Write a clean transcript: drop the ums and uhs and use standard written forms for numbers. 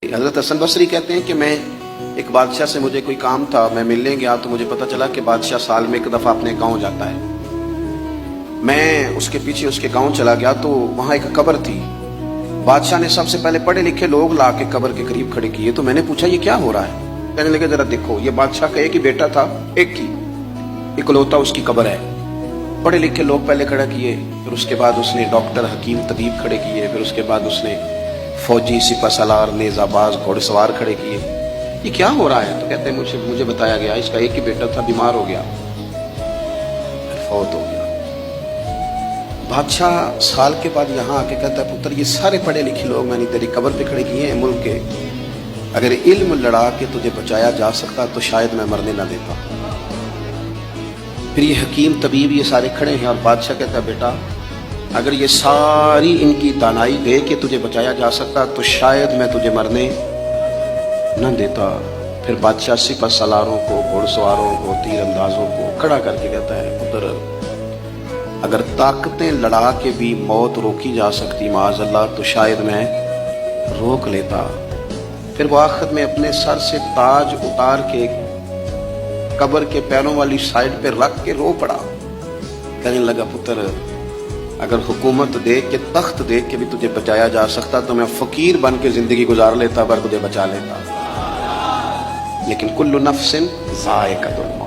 حضرت حسن بصری کہتے ہیں کہ میں ایک بادشاہ سے مجھے کوئی کام تھا، میں ملنے گیا تو مجھے پتا چلا کہ بادشاہ سال میں ایک دفعہ اپنے گاؤں جاتا ہے۔ میں اس کے پیچھے اس کے گاؤں چلا گیا تو وہاں ایک قبر تھی۔ بادشاہ نے سب سے پہلے پڑھے لکھے لوگ لا کے قبر کے قریب کھڑے کیے تو میں نے پوچھا یہ کیا ہو رہا ہے؟ کہنے لگے ذرا دیکھو، یہ بادشاہ کا ایک ہی بیٹا تھا، ایک ہی اکلوتا اس کی قبر ہے۔ پڑھے لکھے لوگ پہلے کھڑا کیے، پھر اس کے بعد اس نے ڈاکٹر حکیم طبیب کھڑے کیے، پھر اس کے بعد اس نے فوجی سپہ سالار نیزہ باز گھوڑ سوار کھڑے کیے۔ یہ کیا ہو رہا ہے؟ تو کہتے ہیں مجھے بتایا گیا اس کا ایک ہی بیٹا تھا، بیمار ہو گیا، فوت ہو گیا۔ بادشاہ سال کے بعد یہاں آ کے کہتا ہے پتر یہ سارے پڑھے لکھے لوگ میں نے تیری قبر پہ کھڑے کیے ہیں ملک کے، اگر علم لڑا کے تجھے بچایا جا سکتا تو شاید میں مرنے نہ دیتا۔ پھر یہ حکیم طبیب یہ سارے کھڑے ہیں اور بادشاہ کہتا ہے بیٹا اگر یہ ساری ان کی دانائی دے کے تجھے بچایا جا سکتا تو شاید میں تجھے مرنے نہ دیتا۔ پھر بادشاہ سپہ سالاروں کو، گھوڑ سواروں کو، تیر اندازوں کو کھڑا کر کے کہتا ہے پتر اگر طاقتیں لڑا کے بھی موت روکی جا سکتی معاذ اللہ تو شاید میں روک لیتا۔ پھر وہ آخر میں اپنے سر سے تاج اتار کے قبر کے پیروں والی سائڈ پہ رکھ کے رو پڑا، کہنے لگا پتر اگر حکومت دے کے تخت دے کے بھی تجھے بچایا جا سکتا تو میں فقیر بن کے زندگی گزار لیتا پر تجھے بچا لیتا، لیکن کل نفس ذائقۃ